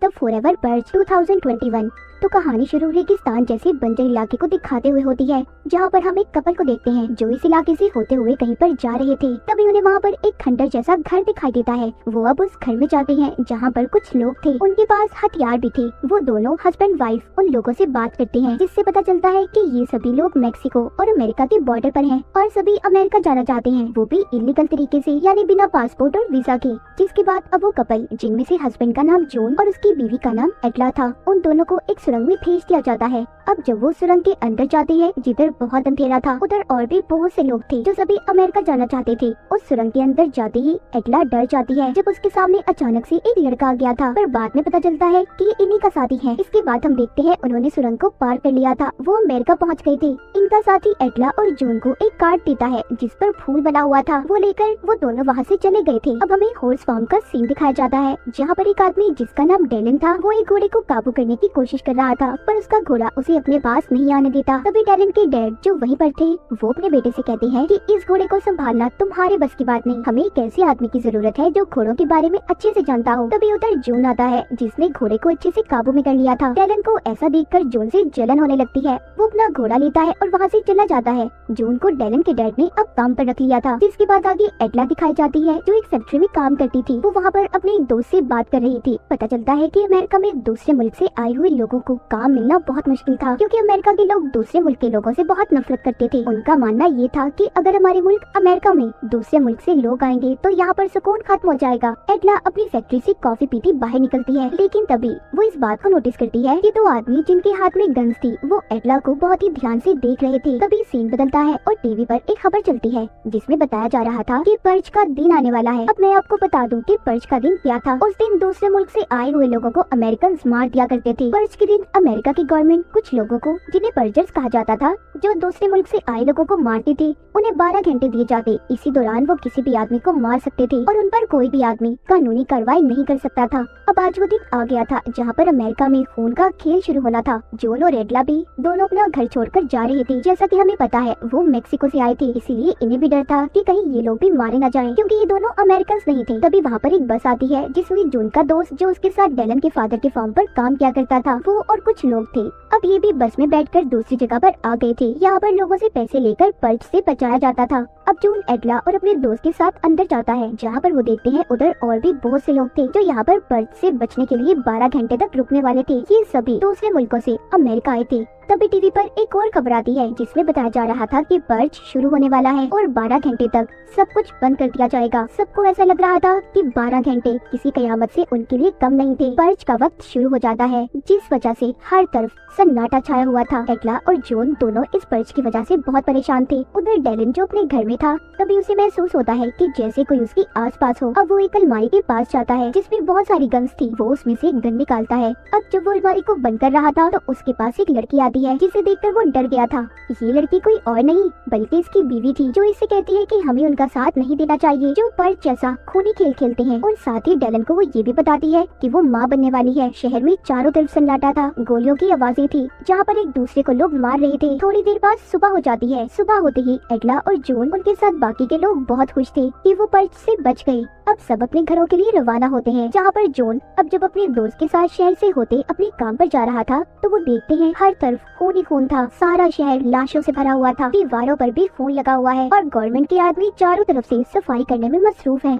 The forever perch 2021। तो कहानी शुरू रेगिस्तान जैसे बंजर इलाके को दिखाते हुए होती है, जहाँ पर हम एक कपल को देखते हैं जो इस इलाके से होते हुए कहीं पर जा रहे थे। तभी उन्हें वहाँ पर एक खंडर जैसा घर दिखाई देता है। वो अब उस घर में जाते हैं जहाँ पर कुछ लोग थे, उनके पास हथियार भी थे। वो दोनों हस्बैंड वाइफ उन लोगों से बात करते हैं, जिससे पता चलता है कि ये सभी लोग मेक्सिको और अमेरिका के बॉर्डर पर हैं और सभी अमेरिका जाना चाहते हैं, वो भी इलीगल तरीके से, यानी बिना पासपोर्ट और वीजा के। जिसके बाद अब वो कपल, जिनमें से हस्बैंड का नाम जॉन और उसकी बीवी का नाम एटला था, उन दोनों को एक सुरंग में भेज दिया जाता है। अब जब वो सुरंग के अंदर जाते हैं, जिधर बहुत अंधेरा था, उधर और भी बहुत से लोग थे जो सभी अमेरिका जाना चाहते थे। उस सुरंग के अंदर जाते ही एटला डर जाती है जब उसके सामने अचानक से एक लड़का आ गया था, पर बाद में पता चलता है कि ये इन्हीं का साथी है। इसके बाद हम देखते हैं उन्होंने सुरंग को पार कर लिया था, वो अमेरिका पहुंच गए थे। इनका साथी एटला और जून को एक कार्ड देता है जिस पर फूल बना हुआ था, वो लेकर वो दोनों वहाँ से चले गए थे। अब हमें हॉर्स फार्म का सीन दिखाया जाता है, जहाँ पर एक आदमी जिसका नाम डेलन था, वो एक घोड़े को काबू करने की कोशिश कर रहा था, पर उसका घोड़ा उसे अपने पास नहीं आने देता। तभी डेलन के डैड जो वहीं पर थे, वो अपने बेटे से कहते हैं कि इस घोड़े को संभालना तुम्हारे बस की बात नहीं, हमें एक ऐसे आदमी की जरूरत है जो घोड़ों के बारे में अच्छे से जानता हो। तभी उधर जून आता है जिसने घोड़े को अच्छे से काबू में कर लिया था। डेलन को ऐसा देखकर जून से जलन होने लगती है। वो अपना घोड़ा लेता है और वहाँ से चला जाता है। जून को डेलन के डैड ने अब काम पर रख लिया था। जिसके बाद आगे एटला दिखाई जाती है जो एक फैक्ट्री में काम करती थी। वो वहाँ पर अपने एक दोस्त से बात कर रही थी। पता चलता है कि अमेरिका में दूसरे मुल्क से आए हुए लोगों को काम मिलना बहुत मुश्किल था, क्योंकि अमेरिका के लोग दूसरे मुल्क के लोगों से बहुत नफरत करते थे। उनका मानना ये था कि अगर हमारे मुल्क अमेरिका में दूसरे मुल्क से लोग आएंगे तो यहाँ पर सुकून खत्म हो जाएगा। एटला अपनी फैक्ट्री से कॉफी पीती बाहर निकलती है, लेकिन तभी वो इस बात को नोटिस करती है कि दो आदमी जिनके हाथ में गन्स थी, वो एटला को बहुत ही ध्यान से देख रहे थे। तभी सीन बदलता है और टीवी पर एक खबर चलती है जिसमें बताया जा रहा था कि पर्च का दिन आने वाला है। अब मैं आपको बता दूं कि पर्च का दिन क्या था। उस दिन दूसरे मुल्क से आए हुए लोगों को अमेरिकन मार दिया करते थे। पर्च के दिन अमेरिका की गवर्नमेंट कुछ लोगों को, जिन्हें पर्जर्स कहा जाता था, जो दूसरे मुल्क से आए लोगों को मारते थे, उन्हें 12 घंटे दिए जाते। इसी दौरान वो किसी भी आदमी को मार सकते थे और उन पर कोई भी आदमी कानूनी कार्रवाई नहीं कर सकता था। अब आज वो दिन आ गया था जहाँ पर अमेरिका में खून का खेल शुरू होना था। जॉन और एटला भी दोनों अपना घर छोड़कर जा रहे थे। जैसा कि हमें पता है वो मेक्सिको से आए थे, इसीलिए इन्हें भी डर था कि कहीं ये लोग भी मारे न जाएं, क्योंकि ये दोनों अमेरिकन नहीं थे। तभी वहाँ पर एक बस आती है जिसमें जॉन का दोस्त, जो उसके साथ डेलन के फादर के फार्म पर काम किया करता था, वो और कुछ लोग थे। अब ये भी बस में बैठकर दूसरी जगह पर आ गए थे। यहाँ पर लोगों से पैसे लेकर पर्च से बचाया जाता था। अब जून एटला और अपने दोस्त के साथ अंदर जाता है, जहाँ पर वो देखते हैं उधर और भी बहुत से लोग थे जो यहाँ पर पर्च से बचने के लिए 12 घंटे तक रुकने वाले थे। ये सभी दूसरे मुल्कों से अमेरिका आए थे। तभी टीवी पर एक और खबर आती है जिसमें बताया जा रहा था कि पर्च शुरू होने वाला है और 12 घंटे तक सब कुछ बंद कर दिया जाएगा। सबको ऐसा लग रहा था कि 12 घंटे किसी कयामत से उनके लिए कम नहीं थे। पर्च का वक्त शुरू हो जाता है, जिस वजह से हर तरफ सन्नाटा छाया हुआ था। एटला और जॉन दोनों इस पर्च की वजह से बहुत परेशान थे। उधर डेलन जो अपने घर में था, तभी उसे महसूस होता है कि जैसे कोई उसके आसपास हो। अब वो एक अलमारी के पास जाता है जिसमें बहुत सारी गन्स थी। वो उसमें से एक गन निकालता है। अब जब वो अलमारी को बंद कर रहा था तो उसके पास एक लड़की आती है, जिसे देखकर वो डर गया था। ये लड़की कोई और नहीं बल्कि इसकी बीवी थी, जो इससे कहती है कि हमें उनका साथ नहीं देना चाहिए जो पर्च जैसा खूनी खेल खेलते हैं। और साथ ही डेलन को वो ये भी बताती है कि वो माँ बनने वाली है। शहर में चारों तरफ सन्नाटा था, गोलियों की आवाजें थी, जहाँ पर एक दूसरे को लोग मार रहे थे। थोड़ी देर बाद सुबह हो जाती है। सुबह होते ही एटला और जॉन, उनके साथ बाकी के लोग बहुत खुश थे कि वो पर्च से बच गए। अब सब अपने घरों के लिए रवाना होते हैं, जहाँ पर जॉन अब जब अपने दोस्त के साथ शहर से होते अपने काम पर जा रहा था तो वो देखते हैं हर तरफ खून ही खून था। सारा शहर लाशों से भरा हुआ था, दीवारों पर भी खून लगा हुआ है और गवर्नमेंट के आदमी चारों तरफ से सफाई करने में मसरूफ हैं।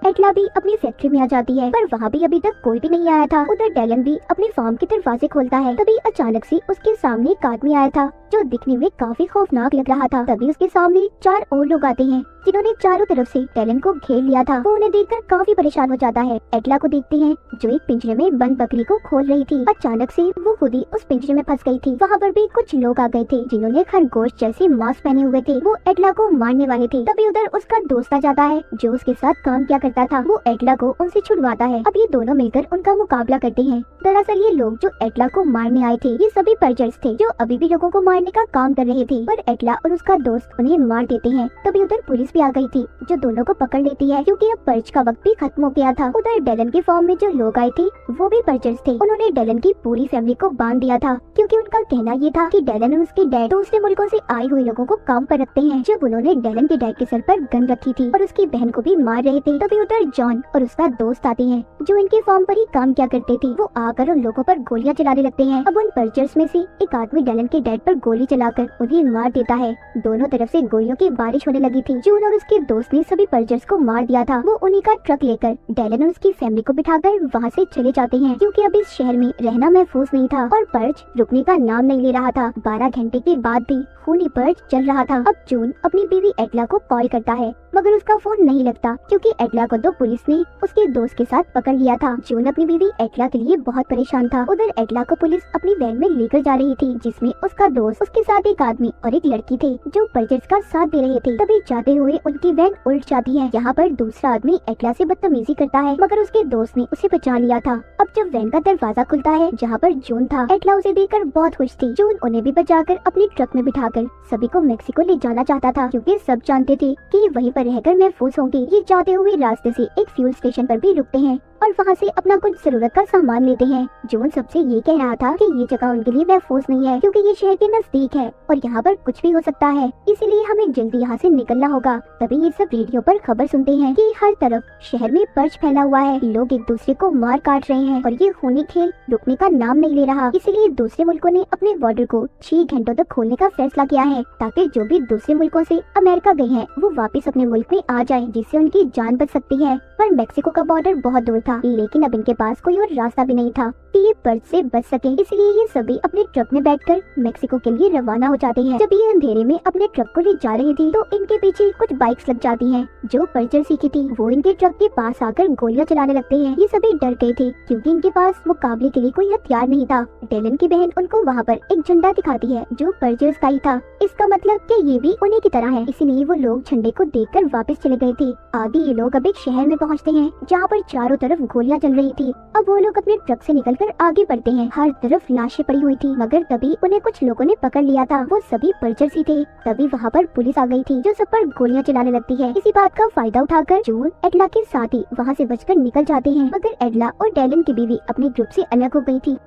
एटला भी अपनी फैक्ट्री में आ जाती है, पर वहाँ भी अभी तक कोई भी नहीं आया था। उधर डेलन भी अपने फार्म के दरवाजे खोलता है। तभी अचानक से उसके सामने एक आदमी आया था जो दिखने में काफी खौफनाक लग रहा था। तभी उसके सामने 4 और लोग आते हैं जिन्होंने चारों तरफ से डेलन को घेर लिया था। वो उन्हें देखकर काफी परेशान हो जाता है। एटला को देखते हैं जो एक पिंजरे में बंद बकरी को खोल रही थी। अचानक से वो खुद ही उस पिंजरे में फंस गई थी। वहाँ पर भी कुछ लोग आ गए थे जिन्होंने खरगोश जैसे मास्क पहने हुए थे। वो एटला को मारने वाले थे। तभी उधर उसका दोस्त आ जाता है जो उसके साथ काम किया करता था। वो एटला को उनसे छुड़वाता है। अब ये दोनों मिलकर उनका मुकाबला करते हैं। दरअसल ये लोग जो एटला को मारने आए थे, ये सभी पर्जर्स थे जो अभी भी लोगों को मारने का काम कर रहे थे, पर एटला और उसका दोस्त उन्हें मार देते हैं। तभी उधर पुलिस पुलिस भी आ गई थी जो दोनों को पकड़ लेती है क्योंकि अब पर्च का वक्त भी खत्म हो गया था। उधर डेलन के फॉर्म में जो लोग आए थे वो भी पर्चर्स थे। उन्होंने डेलन की पूरी फैमिली को बांध दिया था क्योंकि उनका कहना ये था कि डेलन और उसके डैड दूसरे मुल्कों से आए हुए लोगों को काम पर रखते हैं। जब उन्होंने डेलन के डैड के सर पर गन रखी थी और उसकी बहन को भी मार रहे थे, तभी उधर जॉन और उसका दोस्त आते हैं जो इनके फॉर्म पर ही काम किया करते थे। वो आकर उन लोगों पर गोलियां चलाने लगते हैं। अब उन पर्चर्स में से एक आदमी डेलन के डैड पर गोली चलाकर उन्हें मार देता है। दोनों तरफ से गोलियों की बारिश होने लगी थी। जून और उसके दोस्त ने सभी पर्चर्स को मार दिया था। वो उन्हीं का ट्रक लेकर डेलन और उसकी फैमिली को बिठाकर वहाँ से चले जाते हैं क्योंकि अब इस शहर में रहना महफूज नहीं था और पर्च रुकने का नाम नहीं ले रहा था। 12 घंटे के बाद भी खूनी पर्च चल रहा था। अब जून अपनी बीवी एटला को कॉल करता है मगर उसका फोन नहीं लगता क्योंकि एटला को तो पुलिस ने उसके दोस्त के साथ पकड़ लिया था। जून अपनी बीवी एटला के लिए बहुत परेशान था। उधर एटला को पुलिस अपनी वैन में लेकर जा रही थी जिसमें उसका दोस्त, उसके साथ एक आदमी और एक लड़की थे जो पर्चर्स का साथ दे रहे थे। तभी जाते हुए उनकी वैन उल्ट जाती है। यहाँ पर दूसरा आदमी एटला से बदतमीजी करता है मगर उसके दोस्त ने उसे बचा लिया था। अब जब वैन का दरवाजा खुलता है जहाँ पर जून था, एटला उसे देखकर बहुत खुश थी। जून उन्हें भी बचाकर अपने ट्रक में बिठाकर सभी को मेक्सिको ले जाना चाहता था क्योंकि सब जानते थे कि वहीं पर रहकर महफूज होंगे। ये जाते हुए रास्ते से एक फ्यूल स्टेशन पर भी रुकते हैं और वहाँ से अपना कुछ जरूरत का सामान लेते हैं। जून सबसे ये कह रहा था कि ये जगह उनके लिए महफूज नहीं है क्योंकि ये शहर के नजदीक है और यहाँ पर कुछ भी हो सकता है, इसीलिए हमें जल्दी यहाँ से निकलना होगा। तभी ये सब रेडियो पर खबर सुनते हैं कि हर तरफ शहर में पर्च फैला हुआ है, लोग एक दूसरे को मार काट रहे हैं और ये खूनी खेल रुकने का नाम नहीं ले रहा। इसीलिए दूसरे मुल्कों ने अपने बॉर्डर को 6 घंटों तक खोलने का फैसला किया है ताकि जो भी दूसरे मुल्कों से अमेरिका गए हैं वो वापस अपने मुल्क में आ जाए, जिससे उनकी जान बच सकती है। पर मेक्सिको का बॉर्डर बहुत दूर था, लेकिन अब इनके पास कोई और रास्ता भी नहीं था कि ये पर्च से बच सके। इसलिए ये सभी अपने ट्रक में बैठकर मेक्सिको के लिए रवाना हो जाते हैं। जब ये अंधेरे में अपने ट्रक को ले जा रही थी तो इनके पीछे कुछ बाइक्स लग जाती हैं। जो पर्चर सीखी थी वो इनके ट्रक के पास आकर गोलियां चलाने लगते हैं। ये सभी डर गए थे क्योंकि इनके पास मुकाबले के लिए कोई हथियार नहीं था। डेलन की बहन उनको वहाँ पर एक झंडा दिखाती है जो पर्चर्स का ही था। इसका मतलब कि ये भी उन्हीं की तरह है, इसलिए वो लोग झंडे को देखकर वापस चले गए थे। आगे ये लोग अब एक शहर में पहुँचते हैं जहाँ पर चारों तरफ गोलियां चल रही थी। अब वो लोग अपने ट्रक से निकलकर आगे बढ़ते हैं। हर तरफ लाशें पड़ी हुई थी मगर तभी उन्हें कुछ लोगों ने पकड़ लिया था। वो सभी पर्चर्स ही थे। तभी वहाँ पर पुलिस आ गई थी जो सब पर गोलियां चलाने लगती है। इसी बात का फायदा उठाकर जून एटला के साथ ही वहाँ से बचकर निकल जाते हैं मगर एटला और डेलन की बीवी अपने ग्रुप से अलग हो गई थी।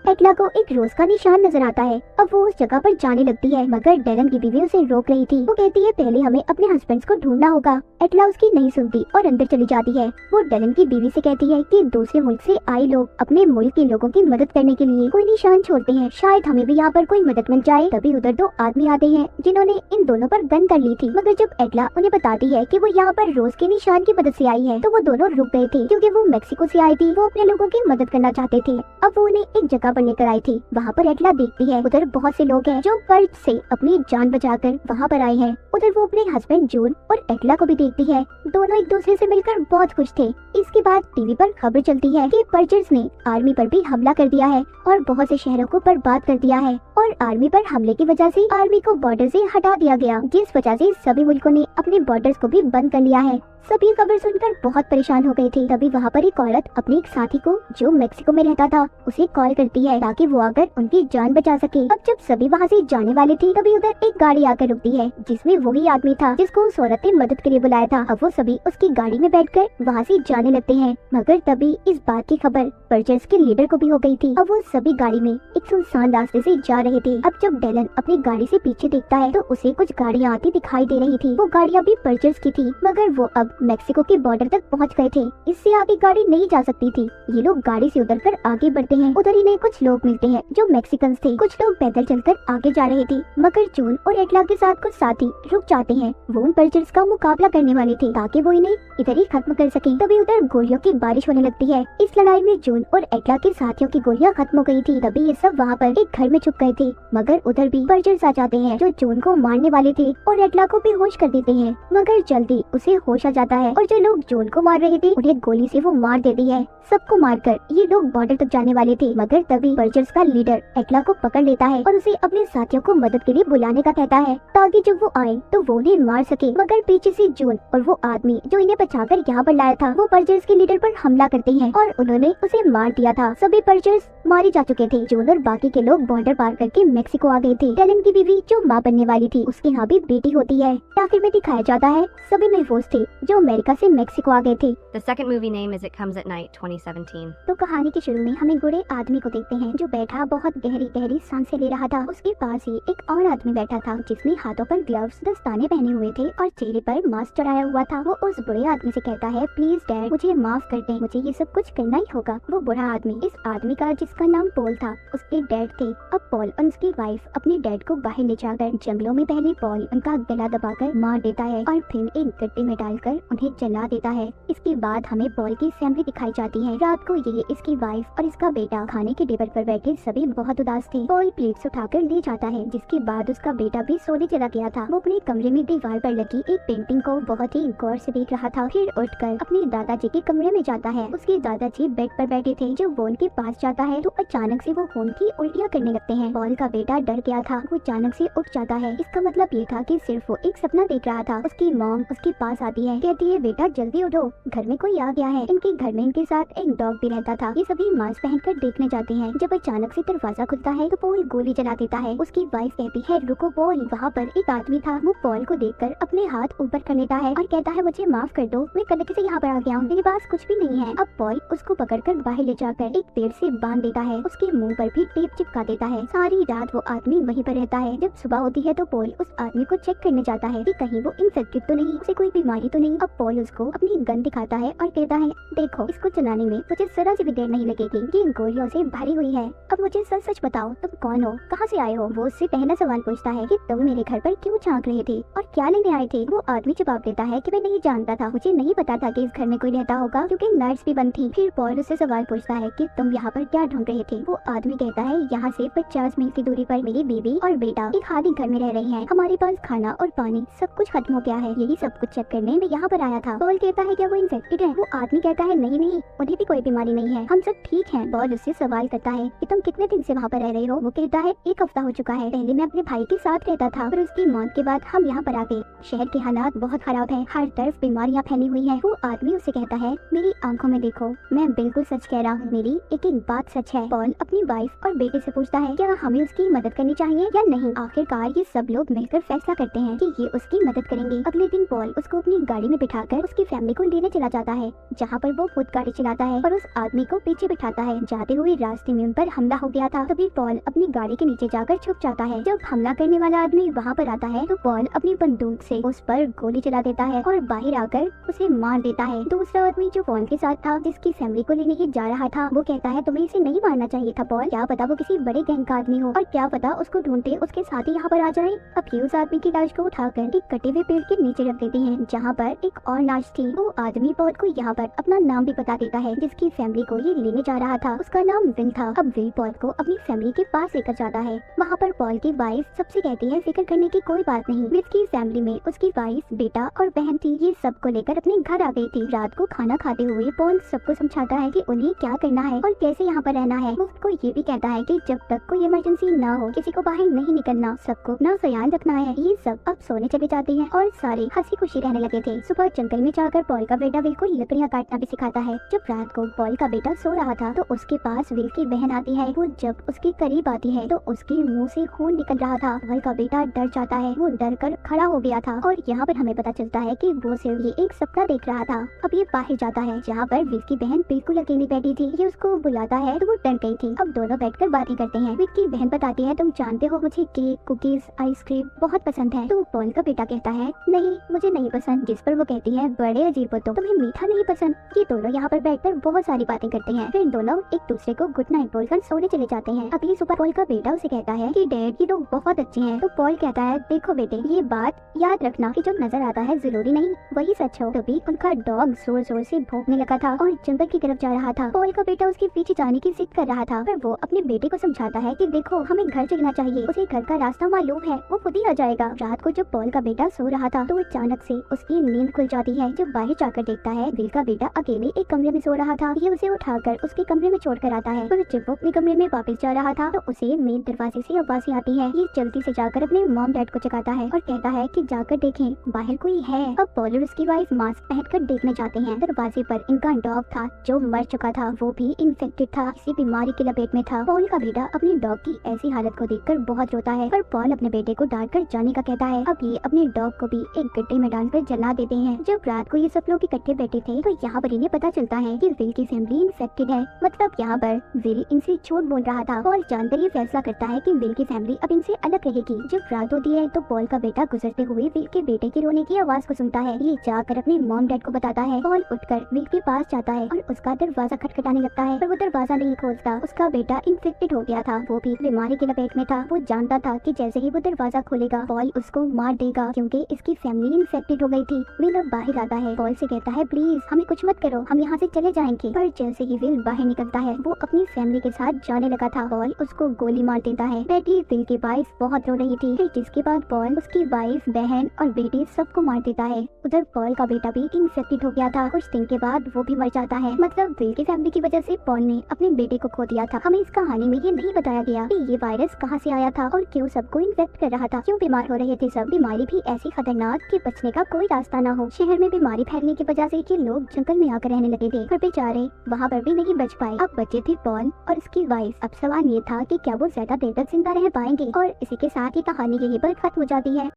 एटला को एक रोज का निशान नजर आता है। अब वो उस जगह पर जाने लगती है मगर डेलन की बीवी उसे रोक रही थी। वो कहती है पहले हमें अपने हस्बैंड्स को ढूंढना होगा। एटला उसकी नहीं सुनती और अंदर चली जाती है। वो डेलन की बीवी से कहती है कि दूसरे मुल्क से आए लोग अपने मुल्क के लोगों की मदद करने के लिए कोई निशान छोड़ते हैं, शायद हमें भी यहाँ पर कोई मदद मिल जाए। तभी उधर 2 आदमी आते हैं जिन्होंने इन दोनों पर गन कर ली थी मगर जब एटला उन्हें बताती है कि वो यहाँ पर रोज के निशान की मदद से आई है तो वो दोनों रुक गए थे क्योंकि वो मेक्सिको से आई थी। वो अपने लोगों की मदद करना चाहते थे। अब वो उन्हें एक जगह पर लेकर आई थी। वहाँ पर एटला देखती है उधर बहुत से लोग हैं जो पर्च से अपनी जान बचाकर वहाँ पर आए हैं। उधर वो अपने हस्बैंड जून और एटला को भी देखती है। दोनों एक दूसरे से मिलकर बहुत खुश थे। इसके बाद टीवी पर खबर चलती है कि पर्चर्स ने आर्मी पर भी हमला कर दिया है और बहुत से शहरों को बर्बाद कर दिया है और आर्मी पर हमले की वजह से आर्मी को बॉर्डर से हटा दिया गया, जिस वजह से सभी मुल्कों ने अपने बॉर्डर्स को भी बंद कर लिया है। सभी खबर सुनकर बहुत परेशान हो गए थे। तभी वहाँ पर एक औरत अपने एक साथी को जो मेक्सिको में रहता था उसे कॉल करती है ताकि वो आकर उनकी जान बचा सके। अब जब सभी वहाँ से जाने वाले थे तभी उधर एक गाड़ी आकर रुकती है जिसमें वही आदमी था जिसको उस औरत ने मदद के लिए बुलाया था। अब वो सभी उसकी गाड़ी में बैठकर वहाँ से जाने लगते हैं मगर तभी इस बात की खबर पर्चर्स के लीडर को भी हो गई थी। अब वो सभी गाड़ी में एक सुनसान रास्ते से जा रहे थे। अब जब डेलन अपनी गाड़ी से पीछे देखता है तो उसे कुछ गाड़ियाँ आती दिखाई दे रही थी। वो गाड़ियाँ भी पर्चर्स की थी मगर वो अब मेक्सिको के बॉर्डर तक पहुंच गए थे। इससे आगे गाड़ी नहीं जा सकती थी। ये लोग गाड़ी से उतरकर आगे बढ़ते हैं। उधर इन्हें कुछ लोग मिलते हैं जो मैक्सिकन्स थे। कुछ लोग पैदल चलकर आगे जा रहे थे मगर जून और एटला के साथ कुछ साथी रुक जाते हैं। वो उन पर्चर्स का मुकाबला करने वाले थे ताकि वो इन्हें इधर ही खत्म कर सके। तभी उधर गोलियों की बारिश होने लगती है। इस लड़ाई में जून और एटला के साथियों की गोलियां खत्म हो गई थी। तभी ये सब वहाँ पर एक घर में छुप गए थे मगर उधर भी पर्चर्स आ जाते हैं जो जून को मारने वाले थे और एटला को बेहोश कर देते हैं मगर जल्दी उसे होश आ जाता है और जो लोग जून को मार रहे थे उन्हें गोली से वो मार देती है। सबको मारकर ये लोग बॉर्डर तक जाने वाले थे मगर तभी पर्चर्स का लीडर एटला को पकड़ लेता है और उसे अपने साथियों को मदद के लिए बुलाने का कहता है ताकि जब वो आए तो वो उन्हें मार सके। मगर पीछे से जून और वो आदमी जो इन्हें बचाकर यहाँ पर लाया था वो पर्चर्स के लीडर पर हमला करते हैं और उन्होंने उसे मार दिया था। सभी पर्चर्स मारे जा चुके थे। जून और बाकी के लोग बॉर्डर पार करके मेक्सिको आ गए थे। टैलन की बीवी जो माँ बनने वाली थी उसके यहाँ भी बेटी होती है। आखिर में दिखाया जाता है सभी महफूज थे जो अमेरिका से मेक्सिको आ गए थे। The second movie name is It Comes at Night 2017. तो कहानी के शुरू में हमें बूढ़े आदमी को देखते हैं जो बैठा बहुत गहरी गहरी सांसें ले रहा था। उसके पास ही एक और आदमी बैठा था जिसने हाथों पर ग्लव्स दस्ताने पहने हुए थे और चेहरे पर मास्क चढ़ाया हुआ था। वो उस बूढ़े आदमी से कहता है, प्लीज डैड मुझे माफ कर दें, मुझे ये सब कुछ करना ही होगा। वो बूढ़ा आदमी इस आदमी का जिसका नाम पॉल था उसके डैड थे। अब पॉल और उसकी वाइफ अपने डैड को बाहर ले जाकर जंगलों में पहले पॉल उनका गला दबाकर मार देता है और फिर एक गड्ढे में डालकर उन्हें जला देता है। इसके बाद हमें पॉल की फैमिली दिखाई जाती है। रात को ये इसकी वाइफ और इसका बेटा खाने के टेबल पर बैठे सभी बहुत उदास थे। पॉल प्लेट्स उठाकर ले जाता है जिसके बाद उसका बेटा भी सोने चला गया था। वो अपने कमरे में दीवार पर लगी एक पेंटिंग को बहुत ही गौर से देख रहा था। फिर उठकर अपने दादाजी के कमरे में जाता है। उसके दादाजी बेड पर बैठे थे। जब पॉल के पास जाता है तो अचानक से वो खून की उल्टियाँ करने लगते हैं। पॉल का बेटा डर गया था, वो अचानक से उठ जाता है। इसका मतलब ये था कि सिर्फ वो एक सपना देख रहा था। उसकी मॉम उसके पास आती है, कहती है बेटा जल्दी उठो, घर में कोई आ गया है। इनके घर में इनके साथ एक डॉग भी रहता था। ये सभी मास्क पहनकर देखने जाते हैं। जब अचानक से दरवाजा खुलता है तो पॉल गोली चला देता है। उसकी वाइफ कहती है रुको पॉल। वहाँ पर एक आदमी था। वो पॉल को देखकर अपने हाथ ऊपर कर लेता है और कहता है मुझे माफ कर दो, मैं गलती से यहाँ पर आ गया हूँ, मेरे पास कुछ भी नहीं है। अब पॉल उसको पकड़कर बाहर ले जाकर एक पेड़ से बांध देता है। उसके मुंह पर भी टेप चिपका देता है। सारी रात वो आदमी वहीं पर रहता है। जब सुबह होती है तो पॉल उस आदमी को चेक करने जाता है कि कहीं वो इन्फेक्टेड तो नहीं, उसे कोई बीमारी तो नहीं। अब पॉल उसको अपनी गन दिखाता है और कहता है देखो इसको चलाने में मुझे जरा सी भी देर नहीं लगेगी, ये गोलियों से भरी हुई है। अब मुझे सच सच बताओ तुम कौन हो, कहाँ से आए हो। वो उससे पहला सवाल पूछता है कि तुम मेरे घर पर क्यों झांक रहे थे और क्या लेने आए थे। वो आदमी जवाब देता है कि मैं नहीं जानता था, मुझे नहीं पता था कि इस घर में कोई रहता होगा क्योंकि लाइट्स भी बंद थी। फिर पॉल उससे सवाल पूछता है कि तुम यहाँ पर क्या ढूंढ रहे थे। वो आदमी कहता है यहाँ से 50 मील की दूरी पर मेरी बीवी और बेटा एक खाली घर में रह रही है, हमारे पास खाना और पानी सब कुछ खत्म हो गया है, यही सब कुछ चेक करने मैं यहाँ पर आया था। पॉल कहता है क्या वो इन्फेक्टेड है। वो आदमी कहता है नहीं नहीं, उन्हें भी कोई बीमारी नहीं है, हम सब ठीक हैं। पॉल उससे सवाल करता है कि तुम कितने दिन से वहाँ पर रह रहे हो। वो कहता है 1 हफ्ता हो चुका है, पहले मैं अपने भाई के साथ रहता था पर उसकी मौत के बाद हम यहाँ पर आ गए। शहर के हालात बहुत खराब है, हर तरफ बीमारियाँ फैली हुई है। वो आदमी उससे कहता है मेरी आंखों में देखो, मैं बिल्कुल सच कह रहा हूँ, मेरी एक एक बात सच है। पॉल अपनी वाइफ और बेटे से पूछता है क्या हमें उसकी मदद करनी चाहिए या नहीं। आखिरकार ये सब लोग मिलकर फैसला करते हैं कि ये उसकी मदद करेंगे। अगले दिन पॉल उसको अपनी गाड़ी में बिठाकर उसकी फैमिली को लेने चला जाता है जहाँ पर वो खुद गाड़ी चलाता है और उस आदमी को पीछे बिठाता है। जाते हुए रास्ते में उन पर हमला हो गया था। तभी पॉल अपनी गाड़ी के नीचे जाकर छुप जाता है। जब हमला करने वाला आदमी वहाँ पर आता है तो पॉल अपनी बंदूक से उस पर गोली चला देता है और बाहर आकर उसे मार देता है। दूसरा आदमी जो पॉल के साथ था जिसकी फैमिली को लेने ही जा रहा था वो कहता है तुम्हें इसे नहीं मारना चाहिए था पॉल, क्या पता वो किसी बड़े गैंग का आदमी हो और क्या पता उसको ढूंढते उसके साथ ही यहाँ पर आ जाए। अब ये उस आदमी की लाश को उठाकर एक कटे हुए पेड़ के नीचे रख देते हैं जहाँ पर एक और लाश थी। वो आदमी पॉल को यहाँ पर अपना नाम भी बता देता है जिसकी फैमिली को ये लेने जा रहा था, उसका नाम विल था। अब विल पॉल को अपनी फैमिली के पास लेकर जाता है। वहाँ पर पॉल की वाइफ सबसे कहती है फिक्र करने की कोई बात नहीं, विल की फैमिली में उसकी वाइफ, बेटा और बहन थी, ये सबको लेकर अपने घर आ गई थी। रात को खाना खाते हुए पॉल सबको समझाता है कि उन्हें क्या करना है और कैसे यहाँ पर रहना है। वो उनको ये भी कहता है कि जब तक कोई इमरजेंसी ना हो किसी को बाहर नहीं निकलना, सबको अपना ख्याल रखना है। ये सब अब सोने चले जाते हैं और सारे हंसी खुशी रहने लगे थे। सुबह जंगल में जाकर पॉल का बेटा विल को लकड़ियाँ काटना भी सिखाता है। जब रात को पॉल का बेटा सो रहा था तो उसके पास विल की बहन आती है। वो जब उसके करीब आती है तो उसके मुंह से खून निकल रहा था। पॉल का बेटा डर जाता है, वो डर कर खड़ा हो गया था और यहाँ पर हमें पता चलता है कि वो सिर्फ ये एक सपना देख रहा था। अब ये बाहर जाता है जहाँ पर विल की बहन बिल्कुल अकेली बैठी थी। ये उसको बुलाता है तो वो डर गई थी। अब दोनों बैठकर बातें करते हैं। विल की बहन बताती है तुम जानते हो मुझे केक, कुकीज, आइसक्रीम बहुत पसंद है। तो पॉल का बेटा कहता है नहीं मुझे नहीं पसंद, जिस पर वो कहती है बड़े अजीब हो, तो तुम्हें मीठा नहीं पसंद। ये दोनों यहाँ पर बैठकर बहुत सारी बातें करते हैं। फिर दोनों एक दूसरे को गुड नाइट बोलकर सोने चले जाते हैं। अगली सुबह पॉल का बेटा उसे कहता है कि डैड ये लोग बहुत अच्छे हैं। तो पॉल कहता है देखो बेटे ये बात याद रखना कि जो नजर आता है जरूरी नहीं वही सच हो। तभी उनका डॉग जोर जोर से भौंकने लगा था और जंगल की तरफ जा रहा था। पॉल का बेटा उसके पीछे जाने की जिद कर रहा था पर वो अपने बेटे को समझाता है कि देखो हमें घर चलना चाहिए, उसे घर का रास्ता मालूम है, वो खुद ही आ जाएगा। रात को जब पॉल का बेटा सो रहा था तो अचानक से उसकी नींद खुल जाती है। जब बाहर जाकर देखता है विल का बेटा अकेले एक कमरे में सो रहा था। ये उसे उठाकर उसके कमरे में छोड़कर आता है पर जब वो अपने कमरे में वापस जा रहा था तो उसे मेन दरवाजे से आवाज़ें आती है। ये जल्दी से जाकर अपने मॉम डैड को जगाता है और कहता है कि जाकर देखें बाहर कोई है। अब पॉल और उसकी वाइफ मास्क पहनकर देखने जाते हैं। दरवाजे पर इनका डॉग था जो मर चुका था, वो भी इन्फेक्टेड था, किसी बीमारी की लपेट में था। पॉल का बेटा अपने डॉग की ऐसी हालत को देखकर बहुत रोता है, पर पॉल अपने बेटे को डांट कर जाने का कहता है। अब ये अपने डॉग को भी एक गड्ढे में डालकर जला देते हैं। जब रात को ये सब लोग इकट्ठे बैठे थे तो यहाँ पर इन्हें पता चलता है कि विल की फैमिली इन्फेक्टेड है। मतलब यहाँ पर विल इनसे झूठ बोल रहा था। पॉल जानकर ये फैसला करता है कि विल की फैमिली अब इनसे अलग रहेगी। जब रात होती है तो पॉल का बेटा गुजरते हुए विल के बेटे के रोने की आवाज को सुनता है। ये जाकर अपने मॉम डैड को बताता है। पॉल उठकर विल के पास जाता है और उसका दरवाजा खटखटाने लगता है, पर वो दरवाजा नहीं खोलता। उसका बेटा इन्फेक्टेड हो गया था, वो भी बीमारी की लपेट में था। वो जानता था कि जैसे ही वो दरवाजा खोलेगा पॉल उसको मार देगा, क्योंकि इसकी फैमिली इन्फेक्टेड हो गई थी। विल अब बाहर आता है, पॉल से कहता है प्लीज हमें कुछ मत करो, हम यहाँ से चले जाएंगे। पर जैसे ही विल बाहर निकलता है वो अपनी फैमिली के साथ जाने लगा था। पॉल उसको गोली मार देता है। बेटी विल की वाइफ बहुत रो रही थी, फिर जिसके बाद पॉल उसकी वाइफ, बहन और बेटी सबको मार देता है। उधर पॉल का बेटा भी इन्फेक्टेड हो गया था। कुछ दिन के बाद वो भी मर जाता है। मतलब विल की फैमिली की वजह से पॉल ने अपने बेटे को खो दिया था। हमें इस कहानी में ये नहीं बताया गया कि ये वायरस कहाँ से आया था और क्यों सबको इन्फेक्ट कर रहा था, क्यों बीमार हो रहे थे सब। बीमारी भी ऐसी खतरनाक कि बचने का कोई रास्ता ना हो। शहर में बीमारी फैलने की वजह से ये लोग जंगल में आकर रहने लगे थे, पर बेचारे वहाँ पर भी नहीं बच पाए। अब बचे थे पॉल और उसकी वाइफ। अब सवाल ये था कि क्या वो ज्यादा देर तक जिंदा रह पाएंगे। और इसी के साथ ही कहानी यहीं पर खत्म हो जाती है।